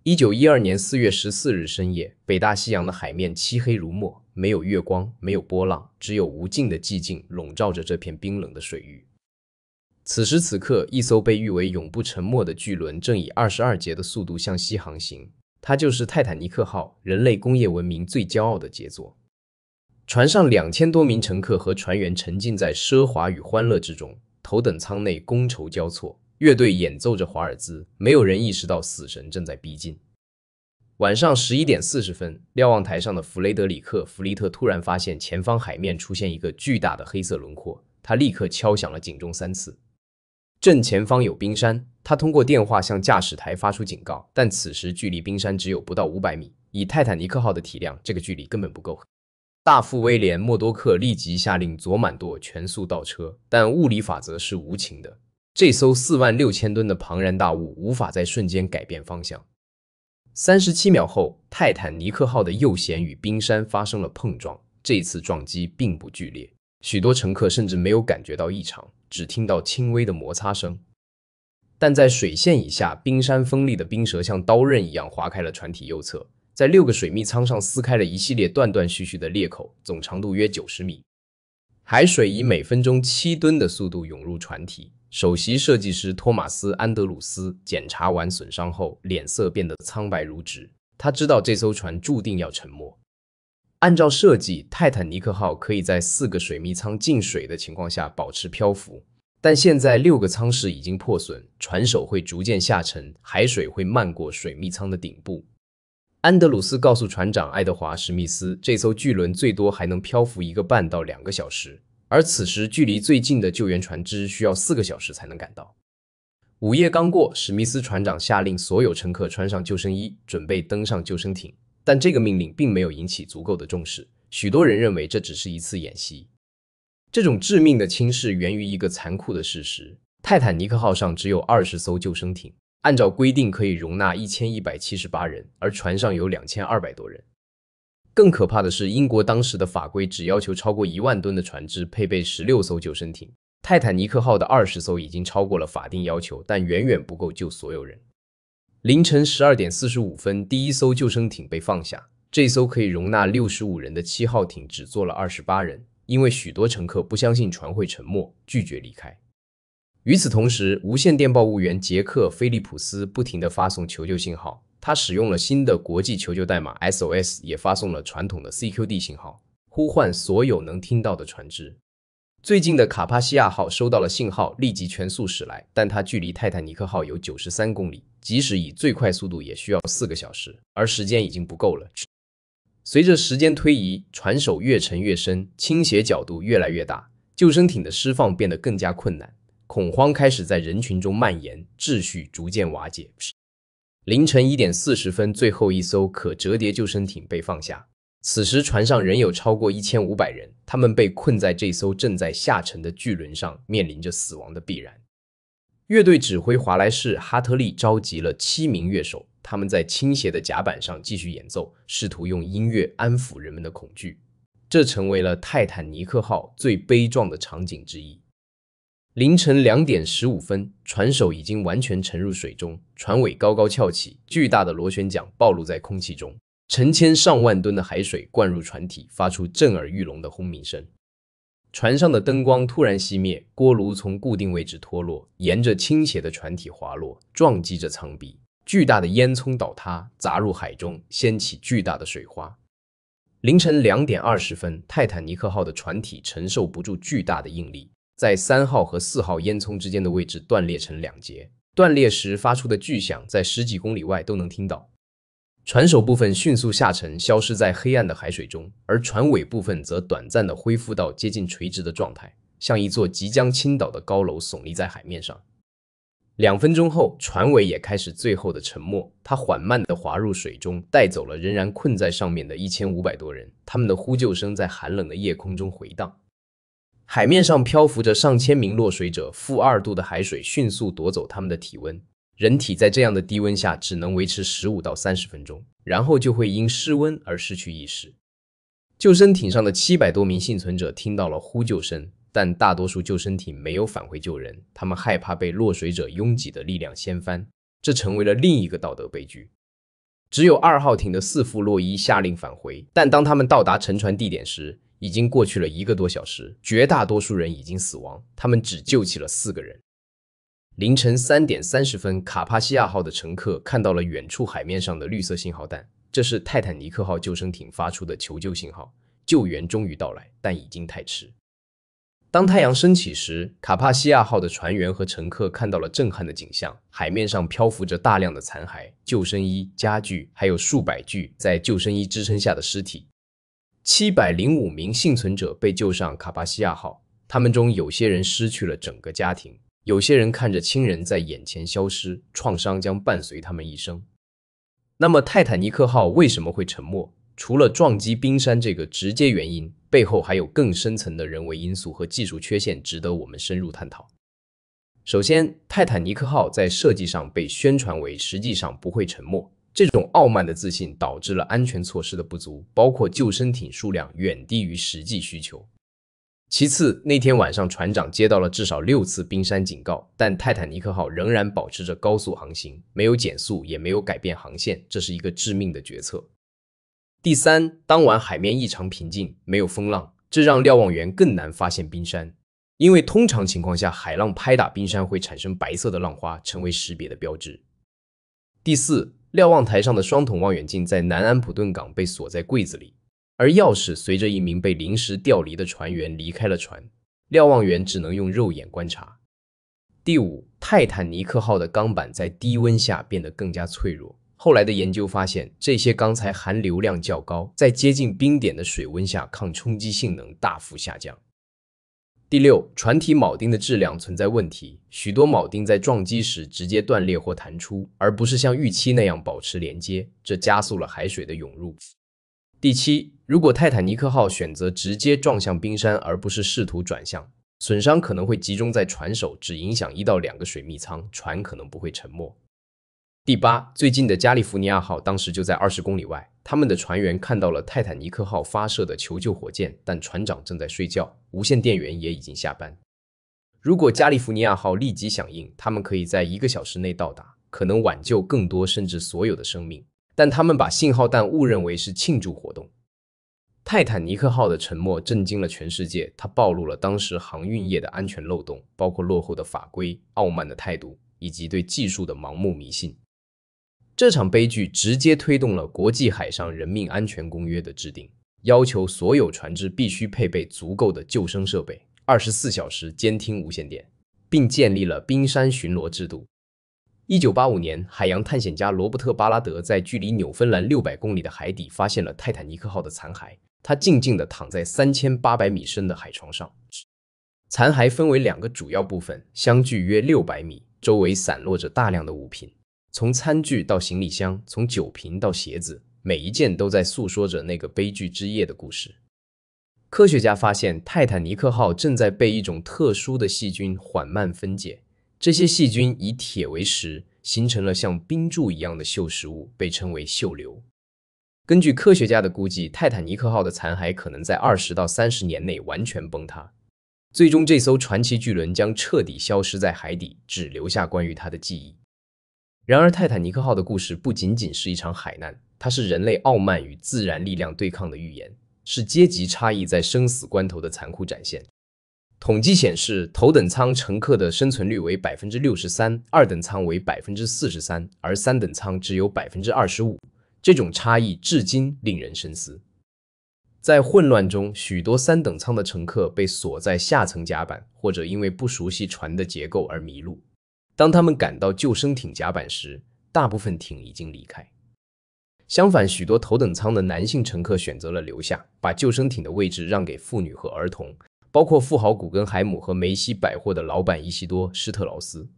1912年4月14日深夜，北大西洋的海面漆黑如墨，沒有月光，沒有波浪，只有無盡的寂靜籠罩着這片冰冷的水域。此時此刻，一艘被譽為永不沉沒的巨輪正以22節的速度向西航行，它就是泰坦尼克號，人類工業文明最驕傲的傑作。船上2000多名乘客和船員沉浸在奢華與歡樂之中，頭等艙內觥籌交錯，樂隊演奏着華爾茲，沒有人意識到死神正在逼近。晚上11點40分，瞭望台上的弗雷德里克·弗利特突然發現前方海面出現一個巨大的黑色輪廓，他立刻敲響了警鐘3次。正前方有冰山，他通過電話向駕駛台發出警告，但此時距離冰山只有不到500米，以泰坦尼克號的體量，這個距離根本不夠。大副威廉·默多克立即下令左滿舵全速倒車，但物理法則是無情的，這艘46000噸的龐然大物無法在瞬間改變方向。37秒後，泰坦尼克號的右舷與冰山發生了碰撞，這次撞擊並不劇烈，許多乘客甚至沒有感覺到異常，只聽到輕微的摩擦聲。但在水線以下，冰山鋒利的冰舌像刀刃一樣劃開了船體右側，在6個水密艙上撕開了一系列斷斷續續的裂口，總長度約90米。海水以每分鐘7噸的速度湧入船體。首席設計師托馬斯·安德魯斯檢查完損傷後，臉色變得蒼白如紙。他知道這艘船注定要沉沒。按照設計，泰坦尼克號可以在4個水密艙進水的情況下保持漂浮，但現在6個艙室已經破損，船首會逐漸下沉，海水會漫過水密艙的頂部。安德魯斯告訴船長愛德華·史密斯，這艘巨輪最多還能漂浮1個半到2個小時。而此時，距離最近的救援船只需要4個小時才能趕到。午夜剛過，史密斯船長下令所有乘客穿上救生衣，準備登上救生艇。但這個命令並沒有引起足夠的重視，許多人認為這只是一次演習。這種致命的輕視源於一個殘酷的事實：泰坦尼克號上只有20艘救生艇，按照規定可以容納1178人，而船上有2200多人。更可怕的是，英國當時的法規只要求超過1萬噸的船只配備16艘救生艇。泰坦尼克號的20艘已經超過了法定要求，但遠遠不夠救所有人。凌晨12點45分，第一艘救生艇被放下。這艘可以容納65人的7號艇只坐了28人，因為許多乘客不相信船會沉沒，拒絕離開。與此同時，無線電報務員傑克·菲利普斯不停地發送求救信號。他使用了新的國際求救代碼 SOS， 也發送了傳統的 CQD 信號，呼喚所有能聽到的船只。最近的卡帕西亞號收到了信號，立即全速駛來，但它距離泰坦尼克號有93公里，即使以最快速度也需要4個小時，而時間已經不夠了。隨着時間推移，船首越沉越深，傾斜角度越來越大，救生艇的釋放變得更加困難，恐慌開始在人群中蔓延，秩序逐漸瓦解。凌晨1點40分，最後一艘可折疊救生艇被放下。此時船上仍有超過1500人，他們被困在這艘正在下沉的巨輪上，面臨着死亡的必然。樂隊指揮華萊士·哈特利召集了7名樂手，他們在傾斜的甲板上繼續演奏，試圖用音樂安撫人們的恐懼。這成為了泰坦尼克號最悲壯的場景之一。凌晨2點15分，船首已經完全沉入水中，船尾高高翹起，巨大的螺旋槳暴露在空氣中，成千上萬噸的海水灌入船體，發出震耳欲聾的轟鳴聲。船上的燈光突然熄滅，鍋爐從固定位置脫落，沿着傾斜的船體滑落，撞擊着艙壁。巨大的煙囪倒塌，砸入海中，掀起巨大的水花。凌晨2點20分，泰坦尼克號的船體承受不住巨大的應力，在3號和4號煙囪之間的位置斷裂成2截，斷裂時發出的巨響在10幾公里外都能聽到。船首部分迅速下沉，消失在黑暗的海水中，而船尾部分則短暫地恢復到接近垂直的狀態，像一座即將傾倒的高樓聳立在海面上。2分鐘後，船尾也開始最後的沉沒，它緩慢地滑入水中，帶走了仍然困在上面的1500多人，他们的呼救聲在寒冷的夜空中回盪。海面上漂浮着上千名落水者，-2度的海水迅速夺走他們的體溫。人體在這樣的低溫下只能維持15到30分鐘，然後就會因失溫而失去意識。救生艇上的700多名幸存者聽到了呼救聲，但大多數救生艇沒有返回救人，他們害怕被落水者擁擠的力量掀翻，這成為了另一個道德悲劇。只有2號艇的4副洛伊下令返回，但當他們到達沉船地點時，已經過去了1個多小時，絕大多數人已經死亡，他們只救起了4個人。凌晨3點30分，卡帕西亞號的乘客看到了遠處海面上的綠色信號彈，這是泰坦尼克號救生艇發出的求救信號，救援終於到來，但已經太遲。當太陽升起時，卡帕西亞號的船員和乘客看到了震撼的景象，海面上漂浮着大量的殘骸、救生衣、家具，還有数百具在救生衣支撐下的屍體。705名幸存者被救上卡帕西亞號，他們中有些人失去了整個家庭，有些人看着親人在眼前消失，創傷將伴隨他們一生。那麼泰坦尼克號為什麼會沉沒？除了撞擊冰山這個直接原因，背後還有更深層的人為因素和技術缺陷值得我們深入探討。首先，泰坦尼克號在設計上被宣傳為實際上不會沉沒，這種傲慢的自信導致了安全措施的不足，包括救生艇數量遠低於實際需求。其次，那天晚上船長接到了至少6次冰山警告，但泰坦尼克號仍然保持着高速航行，沒有減速，也沒有改变航線，這是一個致命的決策。第三，當晚海面異常平靜，沒有風浪，這讓瞭望員更難發現冰山，因為通常情況下，海浪拍打冰山會產生白色的浪花，成為識別的標誌。第四，瞭望台上的雙筒望遠鏡在南安普頓港被鎖在櫃子裡，而鑰匙隨着一名被臨時調離的船員離開了船，瞭望員只能用肉眼觀察。第五，泰坦尼克號的鋼板在低溫下變得更加脆弱。後來的研究發現，這些鋼材含硫量較高，在接近冰點的水溫下，抗衝擊性能大幅下降。第六，船體鉚釘的質量存在問題，許多鉚釘在撞擊時直接斷裂或彈出，而不是像預期那樣保持連接，這加速了海水的湧入。第七，如果泰坦尼克號選擇直接撞向冰山，而不是試圖轉向，損傷可能會集中在船首，只影響1到2個水密艙，船可能不會沉沒。第八，最近的加利福尼亞號當時就在20公里外，他們的船員看到了泰坦尼克號發射的求救火箭，但船長正在睡覺，無線電源也已經下班。如果加利福尼亞號立即響應，他們可以在1個小時內到達，可能挽救更多甚至所有的生命，但他們把信號彈誤認為是慶祝活動。泰坦尼克號的沉沒震驚了全世界，它暴露了當時航運業的安全漏洞，包括落後的法規、傲慢的態度，以及對技術的盲目迷信。這場悲劇直接推動了國際海上人命安全公約的制定，要求所有船只必須配備足夠的救生設備，24小時監聽無線電，並建立了冰山巡邏制度。1985年，海洋探險家羅伯特·巴拉德在距離紐芬蘭600公里的海底發現了泰坦尼克號的殘骸，它靜靜地躺在3800米深的海床上。殘骸分為2個主要部分，相距約600米，周圍散落着大量的物品。從餐具到行李箱，從酒瓶到鞋子，每一件都在訴說着那個悲劇之夜的故事。科學家發現，泰坦尼克號正在被一種特殊的細菌緩慢分解，這些細菌以鐵為食，形成了像冰柱一樣的锈蝕物，被稱為鏽流。根據科學家的估計，泰坦尼克號的殘骸可能在20到30年內完全崩塌，最終這艘傳奇巨輪將徹底消失在海底，只留下關於它的記憶。然而，泰坦尼克號的故事不僅僅是一場海難，它是人類傲慢與自然力量對抗的預言，是階級差異在生死關頭的殘酷展現。統計顯示，頭等艙乘客的生存率為 63%， 二等艙為 43%， 而三等艙只有 25%。這種差異至今令人深思。在混亂中，許多三等艙的乘客被鎖在下層甲板，或者因為不熟悉船的結構而迷路。當他們趕到救生艇甲板時，大部分艇已經離開。相反，許多頭等艙的男性乘客選擇了留下，把救生艇的位置讓給婦女和兒童，包括富豪古根海姆和梅西百貨的老板伊西多·施特勞斯。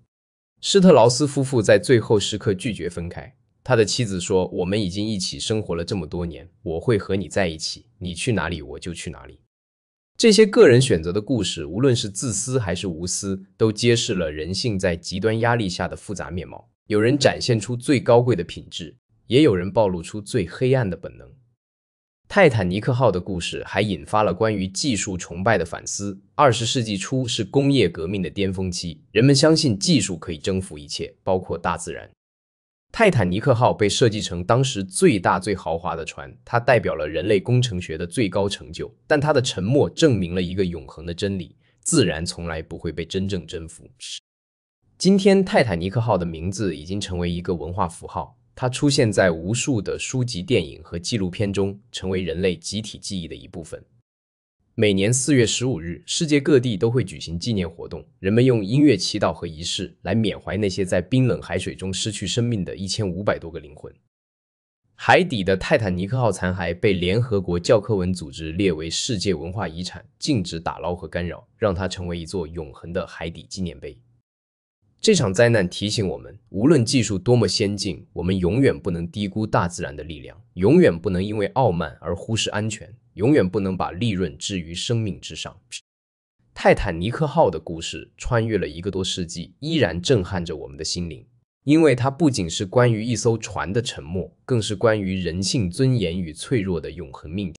施特勞斯夫婦在最後时刻拒絕分開。他的妻子說：“我們已經一起生活了這麼多年，我會和你在一起，你去哪裡我就去哪裡。”這些個人選擇的故事，無論是自私還是無私，都揭示了人性在極端壓力下的複雜面貌。有人展現出最高貴的品質，也有人暴露出最黑暗的本能。泰坦尼克號的故事還引發了關於技術崇拜的反思。20世紀初是工業革命的巔峰期，人們相信技術可以征服一切，包括大自然。泰坦尼克號被設計成當時最大最豪華的船，它代表了人類工程學的最高成就，但它的沉沒證明了一個永恆的真理：自然從來不會被真正征服。今天，泰坦尼克號的名字已經成為一個文化符號，它出現在無數的書籍、電影和紀錄片中，成為人類集體記憶的一部分。每年4月15日，世界各地都會舉行紀念活動，人們用音樂、祈禱和儀式來緬懷那些在冰冷海水中失去生命的1500多個靈魂。海底的泰坦尼克號殘骸被聯合國教科文組織列為世界文化遺產，禁止打撈和干擾，讓它成為一座永恆的海底紀念碑。這場災難提醒我們，無論技術多麼先進，我們永遠不能低估大自然的力量，永遠不能因為傲慢而忽視安全，永遠不能把利潤置於生命之上。泰坦尼克號的故事穿越了1個多世紀，依然震撼着我們的心靈，因為它不僅是關於一艘船的沉沒，更是關於人性尊嚴與脆弱的永恆命題。